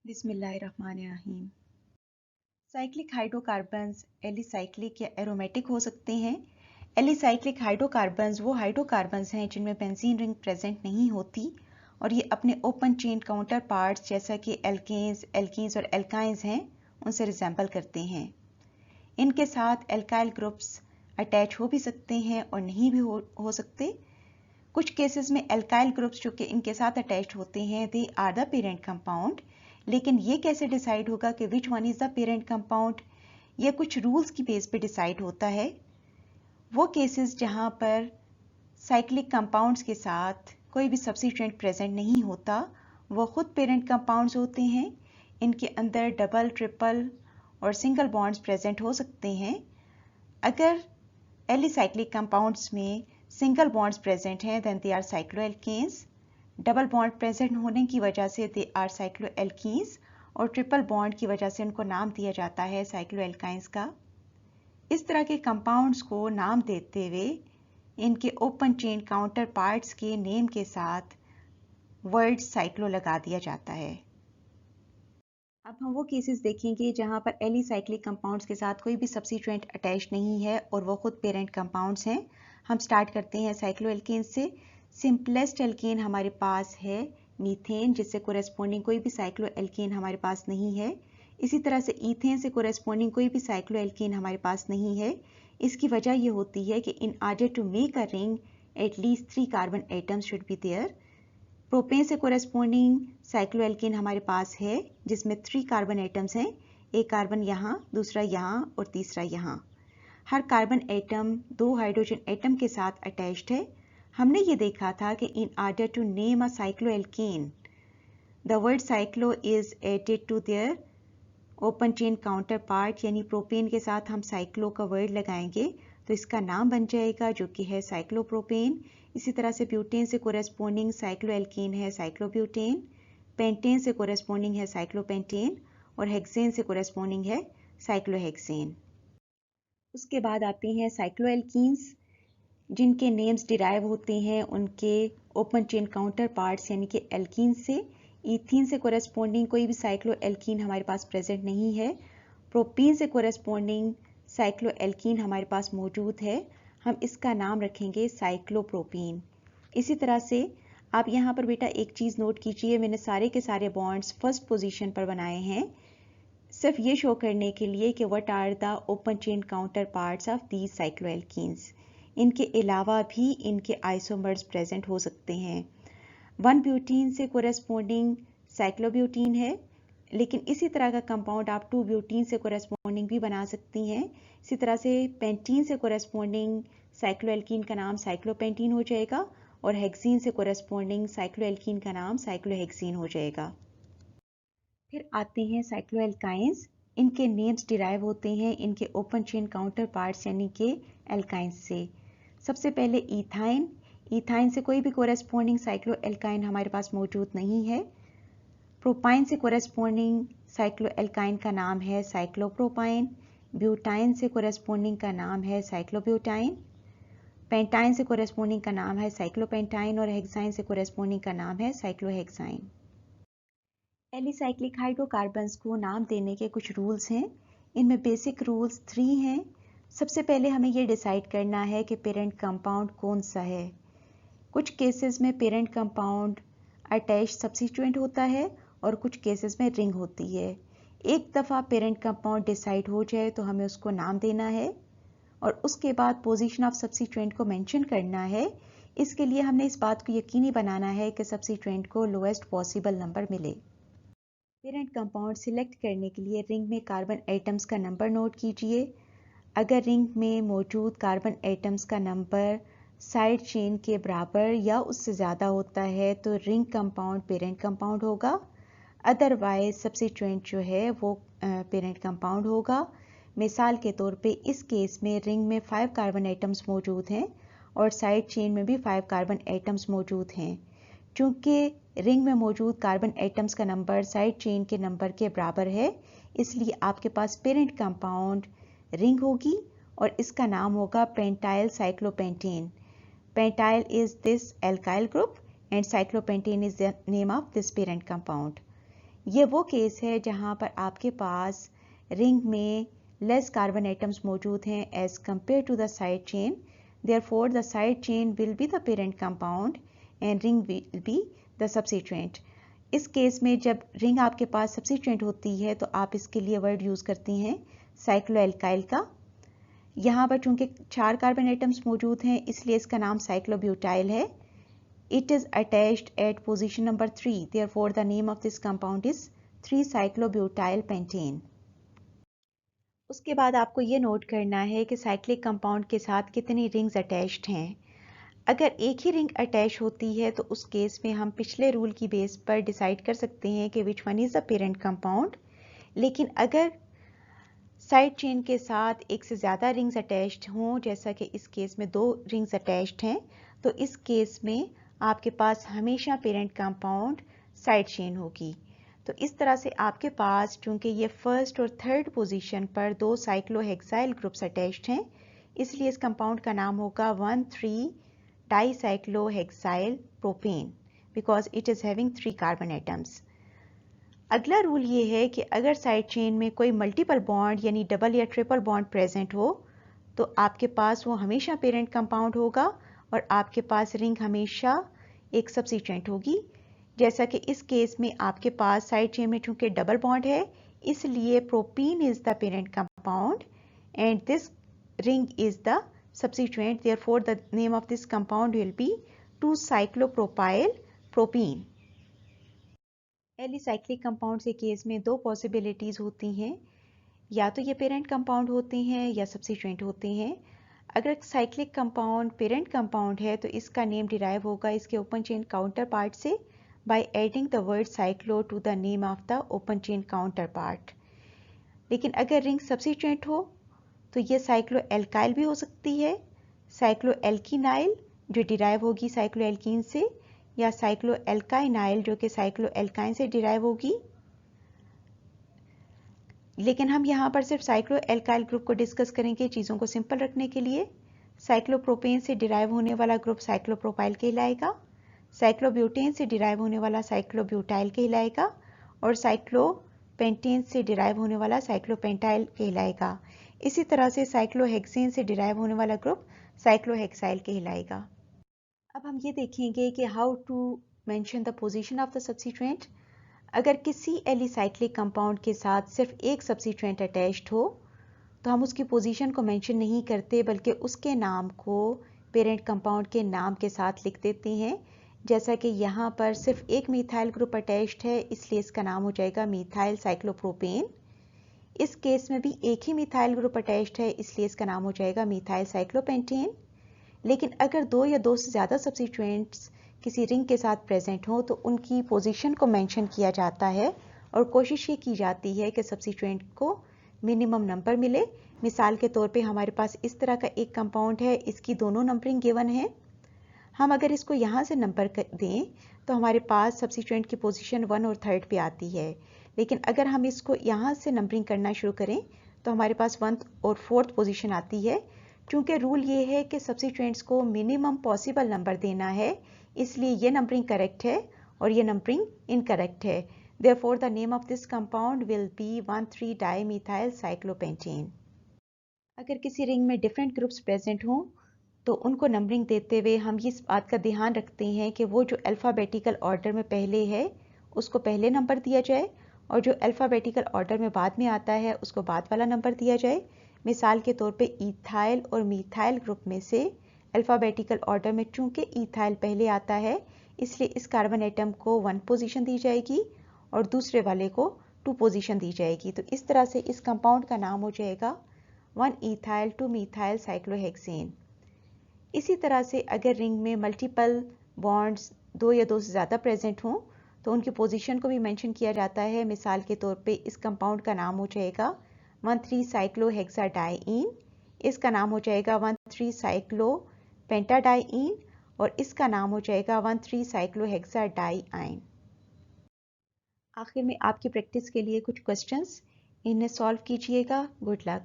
बिस्मिल्लाहिर्रहमानिर्रहीम। Cyclic hydrocarbons alicyclic या aromatic हो सकते हैं। एलिसाइक्लिक हाइड्रोकार्बन्स वो हाइड्रोकार्बन्स हैं जिनमें बेंजीन रिंग प्रेजेंट नहीं होती और ये अपने ओपन चेन काउंटर पार्ट्स जैसा कि एल्कीन्स और एल्काइंस हैं उनसे रिजेंबल करते हैं। इनके साथ एल्काइल ग्रुप्स अटैच हो भी सकते हैं और नहीं भी हो सकते। कुछ केसेस में एल्काइल ग्रुप्स जो कि इनके साथ अटैच्ड होते हैं they are the parent compound, लेकिन ये कैसे डिसाइड होगा कि which one is the parent compound, ये कुछ रूल्स की बेस पे डिसाइड होता है। वो केसेस जहां पर साइक्लिक कंपाउंड्स के साथ कोई भी सब्स्टिट्यूएंट प्रेजेंट नहीं होता वो खुद पेरेंट कंपाउंड्स होते हैं। इनके अंदर डबल, ट्रिपल और सिंगल बॉन्ड्स प्रेजेंट हो सकते हैं। अगर एलिसाइक्लिक कंपाउंड्स में सिंगल बॉन्ड्स प्रेजेंट हैं then they are cycloalkanes. Double bond present होने की वजह से दे आर साइक्लोएल्कीन्स और ट्रिपल बॉन्ड की वजह से उनको नाम दिया जाता है साइक्लोएल्काइंस का। इस तरह के कंपाउंड्स को नाम देते हुए इनके ओपन चेन काउंटर पार्ट्स के नेम के साथ वर्ड साइक्लो लगा दिया जाता है। अब हम वो केसेस देखेंगे जहां पर एलिसाइक्लिक कंपाउंड्स के साथ कोई भी सब्स्टिट्यूएंट अटैच नहीं है और वो खुद पेरेंट कंपाउंड्स हैं। हम स्टार्ट करते हैं साइक्लोएल्केन्स से। सिंपलेस्ट एल्केन हमारे पास है मीथेन, जिससे कोरेस्पोंडिंग कोई भी साइक्लोएल्केन हमारे पास नहीं है। इसी तरह से ईथेन से कोरेस्पोंडिंग कोई भी साइक्लोएल्केन हमारे पास नहीं है। इसकी वजह यह होती है कि in order to make a ring at least 3 carbon atoms should be there. Propane से कोरेस्पोंडिंग साइक्लोएल्केन हमारे पास है जिसमें 3 कार्बन एटम्स हैं, एक कार्बन यहाँ, दूसरा यहाँ और तीसरा यहाँ। हर कार्बन एटम 2 हाइड्रोजन एटम के साथ अटैच्ड है। हमने ये देखा था कि in order to name a cycloalkane the word cyclo is added to their open chain counterpart, यानी प्रोपेन के साथ हम साइक्लो का वर्ड लगाएंगे तो इसका नाम बन जाएगा जो कि है साइक्लोप्रोपेन। इसी तरह से ब्यूटेन से कोरेस्पोंडिंग साइक्लोएल्कीन है साइक्लोब्यूटेन, पेंटेन से कोरेस्पोंडिंग है साइक्लोपेंटेन और हेक्सेन से कोरेस्पोंडिंग है साइक्लोहेक्सेन। उसके बाद आते हैं साइक्लोएल्कीन्स जिनके नेम्स डिराइव होते हैं उनके ओपन चेन काउंटर पार्ट्स यानी कि एल्कीन से। ईथीन से कोरेस्पोंडिंग कोई भी साइक्लोएल्कीन हमारे पास प्रेजेंट नहीं है। प्रोपीन से कोरेस्पोंडिंग साइक्लोएल्कीन हमारे पास मौजूद है, हम इसका नाम रखेंगे साइक्लोप्रोपीन। इसी तरह से आप यहाँ पर बेटा एक चीज़ नोट कीजिए, मैंने सारे के सारे बॉन्ड्स फर्स्ट पोजीशन पर बनाए हैं सिर्फ ये शो करने के लिए कि what are the open chain counterparts of these cycloalkenes. इनके अलावा भी इनके आइसोमर्स प्रेजेंट हो सकते हैं। 1 ब्यूटीन से कोरेस्पोंडिंग साइक्लोब्यूटीन है, लेकिन इसी तरह का कंपाउंड आप 2 ब्यूटीन से कोरेस्पोंडिंग भी बना सकती हैं। इसी तरह से पेंटीन से कोरेस्पोंडिंग साइक्लोएल्कीन का नाम साइक्लोपेंटीन हो जाएगा और हेक्सीन से कोरेस्पोंडिंग साइक्लोएल्कीन का नाम साइक्लोहेक्सीन हो जाएगा। फिर आते हैं साइक्लोएल्काइंस। इनके नेम्स डिराइव होते हैं इनके ओपन चेन काउंटर पार्ट्स यानी कि एल्काइंस से। सबसे पहले ईथाइन। ईथाइन से कोई भी कोरेस्पोंडिंग साइक्लोएल्काइन हमारे पास मौजूद नहीं है। प्रोपाइन से कोरेस्पोंडिंग साइक्लोएल्काइन का नाम है साइक्लोप्रोपाइन। ब्यूटाइन से कोरेस्पोंडिंग का नाम है साइक्लोब्यूटाइन। पेंटाइन से कोरेस्पोंडिंग का नाम है साइक्लोपेंटाइन और हेक्साइन से कोरेस्पोंडिंग का नाम है साइक्लोहेक्साइन। एलिसाइक्लिक हाइड्रोकार्बन्स को नाम देने के कुछ रूल्स हैं। इनमें बेसिक रूल्स 3 हैं। सबसे पहले हमें ये डिसाइड करना है कि पेरेंट कंपाउंड कौन सा है। कुछ केसेस में पेरेंट कंपाउंड अटैच सब्स्टिट्यूएंट होता है और कुछ केसेस में रिंग होती है। एक दफ़ा पेरेंट कंपाउंड डिसाइड हो जाए तो हमें उसको नाम देना है और उसके बाद पोजीशन ऑफ सब्स्टिट्यूएंट को मेंशन करना है। इसके लिए हमने इस बात को यकीनी बनाना है कि सब्स्टिट्यूएंट को लोएस्ट पॉसिबल नंबर मिले। पेरेंट कंपाउंड सिलेक्ट करने के लिए रिंग में कार्बन एटम्स का नंबर नोट कीजिए। अगर रिंग में मौजूद कार्बन एटम्स का नंबर साइड चेन के बराबर या उससे ज़्यादा होता है तो रिंग कंपाउंड पेरेंट कंपाउंड होगा, अदरवाइज सब्स्टिट्यूएंट जो है वो पेरेंट कंपाउंड होगा। मिसाल के तौर पे इस केस में रिंग में 5 कार्बन एटम्स मौजूद हैं और साइड चेन में भी 5 कार्बन एटम्स मौजूद हैं। चूंकि रिंग में मौजूद कार्बन एटम्स का नंबर साइड चेन के नंबर के बराबर है, इसलिए आपके पास पेरेंट कंपाउंड रिंग होगी और इसका नाम होगा pentyl cyclopentane. Pentyl is this alkyl group and cyclopentane is the name of this parent compound. ये वो केस है जहाँ पर आपके पास रिंग में लेस कार्बन एटम्स मौजूद हैं as compared to the side chain, therefore the side chain will be the parent compound and ring will be the substituent. इस केस में जब रिंग आपके पास सब्स्टिट्यूएंट होती है तो आप इसके लिए वर्ड यूज करती हैं साइक्लोएल्काइल का। यहाँ पर चूंकि 4 कार्बन एटम्स मौजूद हैं इसलिए इसका नाम साइक्लोब्यूटाइल है। It is attached at position number 3, therefore the name of this compound is 3-cyclobutyl pentane। उसके बाद आपको ये नोट करना है कि साइक्लिक कंपाउंड के साथ कितनी रिंग्स अटैच्ड हैं। अगर एक ही रिंग अटैच होती है तो उस केस में हम पिछले रूल की बेस पर डिसाइड कर सकते हैं कि which one is the parent compound. लेकिन अगर साइड चेन के साथ एक से ज़्यादा रिंग्स अटैच्ड हों, जैसा कि इस केस में 2 रिंग्स अटैच्ड हैं, तो इस केस में आपके पास हमेशा पेरेंट कंपाउंड साइड चेन होगी। तो इस तरह से आपके पास चूंकि ये फर्स्ट और थर्ड पोजीशन पर 2 साइक्लोहेक्साइल ग्रुप्स अटैच्ड हैं, इसलिए इस कंपाउंड का नाम होगा 1,3-डाइसाइक्लोहेक्साइल propane because it is having 3 carbon atoms. अगला रूल ये है कि अगर साइड चेन में कोई मल्टीपल बॉन्ड यानी डबल या ट्रिपल बॉन्ड प्रेजेंट हो तो आपके पास वो हमेशा पेरेंट कंपाउंड होगा और आपके पास रिंग हमेशा एक सब्स्टिट्यूएंट होगी। जैसा कि इस केस में आपके पास साइड चेन में चूंकि डबल बॉन्ड है इसलिए propene is the parent compound and this ring is the substituent, therefore the name of this compound will be 2-साइक्लोप्रोपाइल प्रोपीन। एलिसाइक्लिक कंपाउंड के केस में 2 पॉसिबिलिटीज होती हैं, या तो ये पेरेंट कंपाउंड होते हैं या सब्स्टिट्यूएंट होते हैं। अगर साइक्लिक कंपाउंड पेरेंट कंपाउंड है तो इसका नेम डिराइव होगा इसके ओपन चेन काउंटर पार्ट से by adding the word cyclo to the name of the open chain counterpart. लेकिन अगर रिंग सब्स्टिट्यूएंट हो तो ये साइक्लो एल्काइल भी हो सकती है, साइक्लो एल्किनाइल जो डिराइव होगी साइक्लो एल्कीन से, या साइक्लो एल्काइनाइल जो कि साइक्लो एल्काइन से डिराइव होगी। लेकिन हम यहाँ पर सिर्फ साइक्लो एल्काइल ग्रुप को डिस्कस करेंगे चीज़ों को सिंपल रखने के लिए। साइक्लोप्रोपेन से डिराइव होने वाला ग्रुप साइक्लोप्रोपाइल कहलाएगा, साइक्लोब्यूटेन से डिराइव होने वाला साइक्लोब्यूटाइल कहलाएगा और साइक्लोपेंटेन से डिराइव होने वाला साइक्लोपेंटाइल कहलाएगा। इसी तरह से साइक्लोहेक्सेन से डिराइव होने वाला ग्रुप साइक्लोहेक्साइल कहलाएगा। अब हम ये देखेंगे कि how to mention the position of the substituent. अगर किसी एलिसाइक्लिक कंपाउंड के साथ सिर्फ एक सब्स्टिट्यूएंट अटैच्ड हो तो हम उसकी पोजीशन को मेंशन नहीं करते बल्कि उसके नाम को पेरेंट कंपाउंड के नाम के साथ लिख देते हैं। जैसा कि यहाँ पर सिर्फ एक मीथाइल ग्रुप अटैच्ड है इसलिए इसका नाम हो जाएगा मीथाइल साइक्लोप्रोपेन। इस केस में भी एक ही मीथाइल ग्रुप अटैच्ड है इसलिए इसका नाम हो जाएगा मीथाइल साइक्लोपेंटेन। लेकिन अगर 2 या 2 से ज़्यादा सब्स्टिट्यूएंट्स किसी रिंग के साथ प्रेजेंट हो तो उनकी पोजीशन को मेंशन किया जाता है और कोशिश ये की जाती है कि सब्स्टिट्यूएंट को मिनिमम नंबर मिले। मिसाल के तौर पे हमारे पास इस तरह का एक कंपाउंड है, इसकी दोनों नंबरिंग गिवन है। हम अगर इसको यहाँ से नंबर दें तो हमारे पास सब्स्टिट्यूएंट की पोजीशन 1 और 3 पे आती है। लेकिन अगर हम इसको यहाँ से नंबरिंग करना शुरू करें तो हमारे पास 1 और 4th पोजीशन आती है। चूंकि रूल ये है कि सब्स्टिट्यूएंट्स को मिनिमम पॉसिबल नंबर देना है इसलिए ये नंबरिंग करेक्ट है और ये नंबरिंग इनकरेक्ट है। Therefore the name of this compound will be 1,3-डाइमीथाइल साइक्लोपेंटेन। अगर किसी रिंग में डिफरेंट ग्रुप्स प्रेजेंट हों तो उनको नंबरिंग देते हुए हम इस बात का ध्यान रखते हैं कि वो जो अल्फ़ाबेटिकल ऑर्डर में पहले है उसको पहले नंबर दिया जाए और जो अल्फ़ाबेटिकल ऑर्डर में बाद में आता है उसको बाद वाला नंबर दिया जाए। मिसाल के तौर पे इथाइल और मीथाइल ग्रुप में से अल्फ़ाबेटिकल ऑर्डर में चूंकि इथाइल पहले आता है इसलिए इस कार्बन एटम को 1 पोजीशन दी जाएगी और दूसरे वाले को 2 पोजीशन दी जाएगी। तो इस तरह से इस कंपाउंड का नाम हो जाएगा 1-ethyl-2-methyl साइक्लोहेक्सेन। इसी तरह से अगर रिंग में मल्टीपल बॉन्ड्स 2 या 2 से ज़्यादा प्रेजेंट हों तो उनकी पोजीशन को भी मेंशन किया जाता है। मिसाल के तौर पे इस कंपाउंड का नाम हो जाएगा 1,3-साइक्लोहेक्साडाइईन, इसका नाम हो जाएगा 1,3-साइक्लोपेंटाडाइईन और इसका नाम हो जाएगा 1,3-साइक्लोहेक्साडाइआइन। आखिर में आपकी प्रैक्टिस के लिए कुछ क्वेश्चंस, इन्हें सॉल्व कीजिएगा। Good luck.